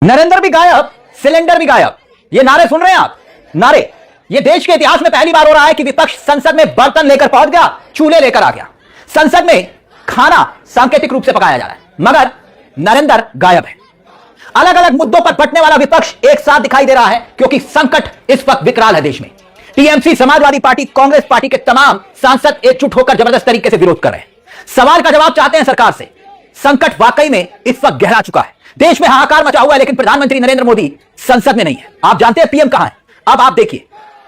नरेंद्र भी गायब, सिलेंडर भी गायब। ये नारे सुन रहे हैं आप? नारे ये देश के इतिहास में पहली बार हो रहा है कि विपक्ष संसद में बर्तन लेकर पहुंच गया, चूल्हे लेकर आ गया। संसद में खाना सांकेतिक रूप से पकाया जा रहा है, मगर नरेंद्र गायब है। अलग अलग मुद्दों पर बंटने वाला विपक्ष एक साथ दिखाई दे रहा है, क्योंकि संकट इस वक्त विकराल है देश में। TMC, Samajwadi party, Congress party के तमाम सांसद एकजुट होकर जबरदस्त तरीके से विरोध कर रहे हैं। सवाल का जवाब चाहते हैं सरकार से। संकट वाकई में इस वक्त गहरा चुका है, देश में हाहाकार मचा हुआ है, लेकिन प्रधानमंत्री नरेंद्र मोदी संसद में नहीं है। आप जानते हैं पीएम कहां है? अब आप देखिए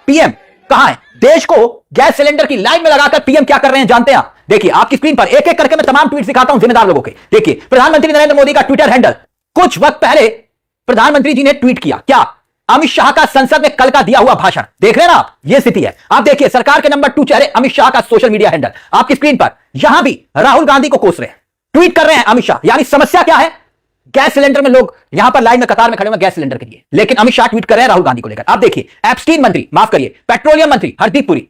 पीएम कहां है। देश को गैस सिलेंडर की लाइन में लगाकर पीएम क्या कर रहे हैं जानते हैं आप? देखिए आपकी स्क्रीन पर एक एक करके मैं तमाम ट्वीट दिखाता हूं जिम्मेदार लोगों के। देखिए प्रधानमंत्री नरेंद्र मोदी का ट्विटर हैंडल। कुछ वक्त पहले प्रधानमंत्री जी ने ट्वीट किया क्या? अमित शाह का संसद में कल का दिया हुआ भाषण। देख रहे हैं ना आप? यह स्थिति है। आप देखिए सरकार के नंबर 2 चेहरे अमित शाह का सोशल मीडिया हैंडल आपकी स्क्रीन पर। यहां भी राहुल गांधी को कोस रहे हैं, ट्वीट कर रहे हैं अमित शाह। यानी समस्या क्या है? गैस सिलेंडर में लोग यहां पर लाइन में कतार में खड़े हुए गैस सिलेंडर के लिए, लेकिन अमित शाह ट्वीट कर रहे हैं राहुल गांधी को लेकर। आप देखिए एप्स्टीन मंत्री, माफ करिए पेट्रोलियम मंत्री हरदीप पुरी,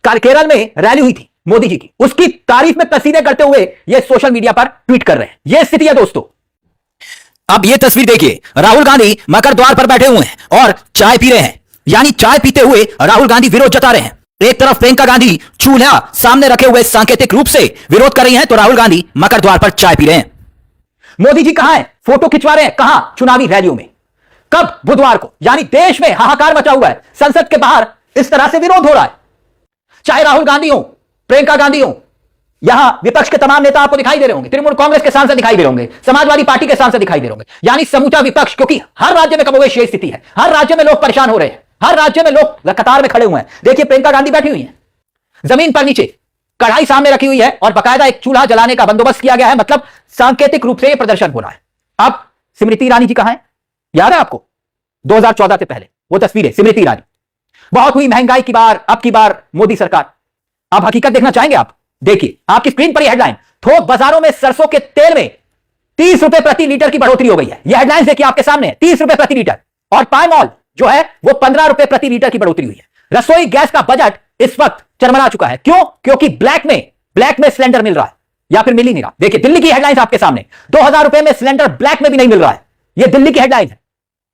केरल में रैली हुई थी मोदी जी की, उसकी तारीफ में कसीदे करते हुए ये सोशल मीडिया पर ट्वीट कर रहे हैं। यह स्थिति है दोस्तों। अब ये तस्वीर देखिए, राहुल गांधी मकर द्वार पर बैठे हुए हैं और चाय पी रहे हैं। यानी चाय पीते हुए राहुल गांधी विरोध जता रहे हैं। एक तरफ प्रियंका गांधी चूल्हा सामने रखे हुए सांकेतिक रूप से विरोध कर रही हैं, तो राहुल गांधी मकर द्वार पर चाय पी रहे हैं। मोदी जी कहां है? फोटो खिंचवा रहे हैं। कहां? चुनावी रैलियों में। कब? बुधवार को। यानी देश में हाहाकार मचा हुआ है, संसद के बाहर इस तरह से विरोध हो रहा है। चाहे राहुल गांधी हो, प्रियंका गांधी हो, यहां विपक्ष के तमाम नेता आपको दिखाई दे रहे होंगे, तृणमूल कांग्रेस के सांसद दिखाई दे रहे होंगे, समाजवादी पार्टी के सांसद दिखाई दे रहे होंगे। यानी समूचा विपक्ष, क्योंकि हर राज्य में कमोवेश यही स्थिति है। हर राज्य में लोग परेशान हो रहे हैं, हर राज्य में लोग कतार में खड़े हुए हैं। देखिए प्रियंका गांधी बैठी हुई है, जमीन पर नीचे कढ़ाई सामने रखी हुई है और बाकायदा एक चूल्हा जलाने का बंदोबस्त किया गया है। मतलब सांकेतिक रूप से यह प्रदर्शन हो रहा है। अब स्मृति ईरानी जी कहां है? याद है आपको 2014 से पहले वो तस्वीरें? स्मृति ईरानी, बहुत हुई महंगाई की बार, अब की बार मोदी सरकार। अब हकीकत देखना चाहेंगे आप? देखिए आपकी स्क्रीन पर यह हेडलाइन, थोक बाजारों में सरसों के तेल में 30 रुपए प्रति लीटर की बढ़ोतरी हो गई है। यह हेडलाइन देखिए आपके सामने, 30 रुपए प्रति लीटर। और पाम ऑयल जो है वो 15 रुपए प्रति लीटर की बढ़ोतरी हुई है। रसोई गैस का बजट इस वक्त चरमरा चुका है। क्यों? क्योंकि ब्लैक में सिलेंडर मिल रहा है या फिर मिल ही नहीं रहा। देखिए दिल्ली की हेडलाइन आपके सामने, 2000 रुपए में सिलेंडर ब्लैक में भी नहीं मिल रहा है। यह दिल्ली की हेडलाइन है।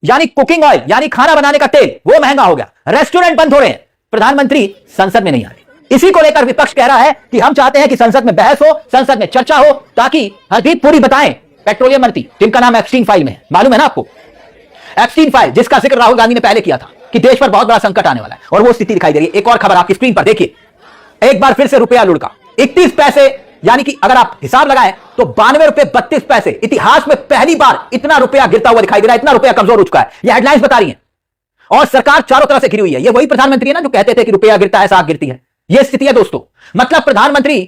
यानी कुकिंग ऑयल, यानी खाना बनाने का तेल, वो महंगा हो गया। रेस्टोरेंट बंद हो रहे हैं। प्रधानमंत्री संसद में नहीं आ रहे। इसी को लेकर विपक्ष कह रहा है कि हम चाहते हैं कि संसद में बहस हो, संसद में चर्चा हो, ताकि हरदीप पुरी बताएं, पेट्रोलियम मंत्री जिनका नाम एप्स्टीन फाइल में है, मालूम है ना आपको? एप्स्टीन फाइल जिसका जिक्र राहुल गांधी ने पहले किया था कि देश पर बहुत बड़ा संकट आने वाला है, और वो स्थिति दिखाई दे रही है। एक और खबर आपकी स्क्रीन पर देखिए, एक बार फिर से रुपया लुढ़का 31 पैसे। यानी कि अगर आप हिसाब लगाएं तो 92 रुपए 32 पैसे। इतिहास में पहली बार इतना रुपया गिरता हुआ दिखाई दे रहा है, इतना रुपया कमजोर हो चुका है। यह हेडलाइंस बता रही है। और सरकार चारों तरफ से घिरी हुई है। यह वही प्रधानमंत्री है ना जो कहते थे कि रुपया गिरता है, साख गिरती है। यह स्थिति है दोस्तों। मतलब प्रधानमंत्री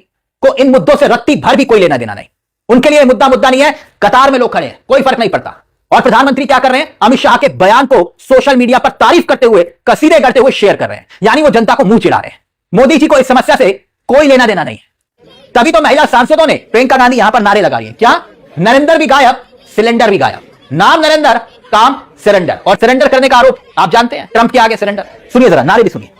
को इन मुद्दों से रत्ती भर भी कोई लेना देना नहीं। उनके लिए मुद्दा नहीं है। कतार में लोग खड़े हैं, कोई फर्क नहीं पड़ता। और प्रधानमंत्री क्या कर रहे हैं? अमित शाह के बयान को सोशल मीडिया पर तारीफ करते हुए, कसीदे करते हुए शेयर कर रहे हैं। यानी वो जनता को मुंह चिढ़ा रहे हैं। मोदी जी को इस समस्या से कोई लेना देना नहीं है। तभी तो महिला सांसदों ने, प्रियंका गांधी यहां पर नारे लगा रही है क्या? नरेंद्र भी गायब, सिलेंडर भी गायब। नाम नरेंद्र, काम सरेंडर। और सरेंडर करने का आरोप आप जानते हैं, ट्रंप के आगे सरेंडर। सुनिए जरा, नारे भी सुनिए।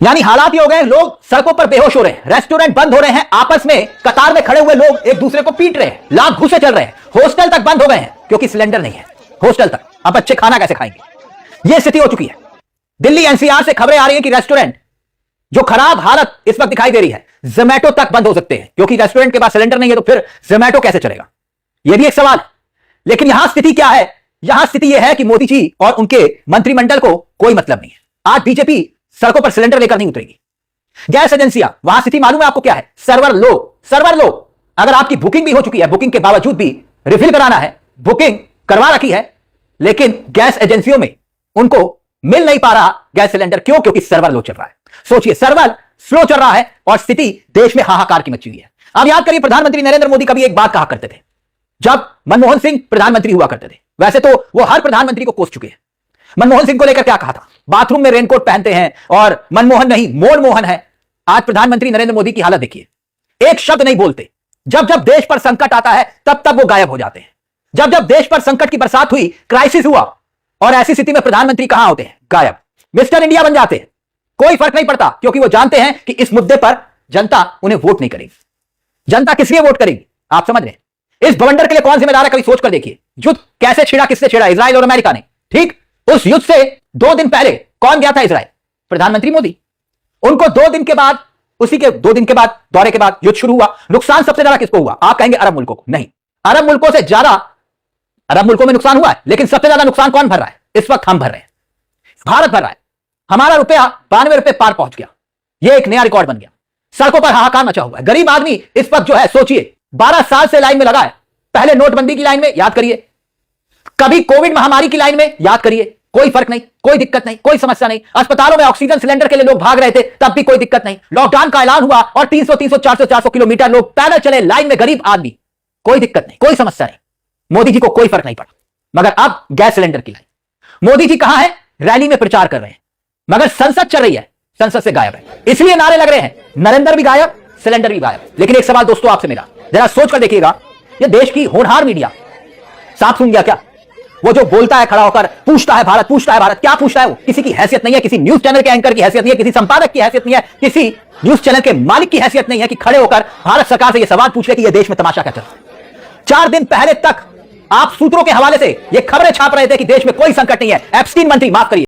यानी हालात ये हो गए, लोग सड़कों पर बेहोश हो रहे हैं, रेस्टोरेंट बंद हो रहे हैं, आपस में कतार में खड़े हुए लोग एक दूसरे को पीट रहे हैं, लाख घूसे चल रहे हैं, हॉस्टल तक बंद हो गए हैं क्योंकि सिलेंडर नहीं है। हॉस्टल तक अब बच्चे खाना कैसे खाएंगे? यह स्थिति हो चुकी है। दिल्ली एनसीआर से खबरें आ रही हैं कि रेस्टोरेंट जो खराब हालत इस वक्त दिखाई दे रही है, जोमैटो तक बंद हो सकते हैं, क्योंकि रेस्टोरेंट के पास सिलेंडर नहीं है तो फिर जोमैटो कैसे चलेगा? यह भी एक सवाल है। लेकिन यहां स्थिति क्या है? यहां स्थिति यह है कि मोदी जी और उनके मंत्रिमंडल को कोई मतलब नहीं है। आज बीजेपी सड़कों पर सिलेंडर लेकर नहीं उतरेगी। गैस एजेंसियां, वहां स्थिति मालूम है आपको क्या है? सर्वर लो। अगर आपकी बुकिंग भी हो चुकी है, बुकिंग के बावजूद भी रिफिल कराना है, बुकिंग करवा रखी है, लेकिन गैस एजेंसियों में उनको मिल नहीं पा रहा गैस सिलेंडर। क्यों? क्योंकि सर्वर लो चल रहा है। सोचिए, सर्वर स्लो चल रहा है और स्थिति देश में हाहाकार की मची हुई है। अब याद करिए, प्रधानमंत्री नरेंद्र मोदी कभी एक बात कहा करते थे जब मनमोहन सिंह प्रधानमंत्री हुआ करते थे। वैसे तो वो हर प्रधानमंत्री को कोस चुके हैं। मनमोहन सिंह को लेकर क्या कहा था? बाथरूम में रेनकोट पहनते हैं और मनमोहन नहीं मोहन है। आज प्रधानमंत्री नरेंद्र मोदी की हालत देखिए, एक शब्द नहीं बोलते। जब जब देश पर संकट आता है तब तब वो गायब हो जाते हैं। जब जब देश पर संकट की बरसात हुई, क्राइसिस हुआ, और ऐसी स्थिति में प्रधानमंत्री कहां होते हैं? गायब। मिस्टर इंडिया बन जाते हैं। कोई फर्क नहीं पड़ता, क्योंकि वो जानते हैं कि इस मुद्दे पर जनता उन्हें वोट नहीं करेगी। जनता किस लिए वोट करेगी? आप समझ रहे हैं? इस बवंडर के लिए कौन जिम्मेदार है? कभी सोच कर देखिए। युद्ध कैसे छिड़ा, किससे छिड़ा? इजराइल और अमेरिका ने। ठीक, उस युद्ध से 2 दिन पहले कौन गया था इजराइल? प्रधानमंत्री मोदी। उनको 2 दिन के बाद, उसी के 2 दिन के बाद, दौरे के बाद युद्ध शुरू हुआ। नुकसान सबसे ज्यादा किसको हुआ? आप कहेंगे अरब मुल्कों को। नहीं, अरब मुल्कों से ज्यादा, अरब मुल्कों में नुकसान हुआ है, लेकिन सबसे ज्यादा नुकसान कौन भर रहा है? इस वक्त हम भर रहे हैं, भारत भर रहा है। हमारा रुपया 92 रुपए पार पहुंच गया। यह एक नया रिकॉर्ड बन गया। सड़कों पर हाहाकार मचा हुआ है। गरीब आदमी इस वक्त जो है, सोचिए, 12 साल से लाइन में लगा है। पहले नोटबंदी की लाइन में, याद करिए, कभी कोविड महामारी की लाइन में, याद करिए, कोई फर्क नहीं, कोई दिक्कत नहीं, कोई समस्या नहीं। अस्पतालों में ऑक्सीजन सिलेंडर के लिए लोग भाग रहे थे, तब भी कोई दिक्कत नहीं। लॉकडाउन का ऐलान हुआ और 300 400 किलोमीटर लोग पैदल चले लाइन में, गरीब आदमी, कोई दिक्कत नहीं, कोई समस्या नहीं। मोदी जी को कोई फर्क नहीं पड़ा। मगर अब गैस सिलेंडर की लाइन, मोदी जी कहां है? रैली में प्रचार कर रहे हैं, मगर संसद चल रही है, संसद से गायब है। इसलिए नारे लग रहे हैं, नरेंद्र भी गायब, सिलेंडर भी गायब। लेकिन एक सवाल दोस्तों आपसे मेरा, जरा सोच कर देखिएगा, ये देश की होनहार मीडिया सांप सूंघ गया क्या? वो जो बोलता है खड़ा होकर, पूछता है भारत, पूछता है भारत, क्या पूछता है? वो किसी की हैसियत नहीं है, किसी न्यूज चैनल के एंकर की हैसियत नहीं है, किसी संपादक की हैसियत नहीं है, किसी न्यूज चैनल के मालिक की हैसियत नहीं है कि खड़े होकर भारत सरकार से यह सवाल पूछ ले कि यह देश में तमाशा क्या चल रहा है। 4 दिन पहले तक आप सूत्रों के हवाले से ये खबरें छाप रहे थे कि देश में कोई संकट नहीं है। एप्स्टीन मंत्री, माफ करिए,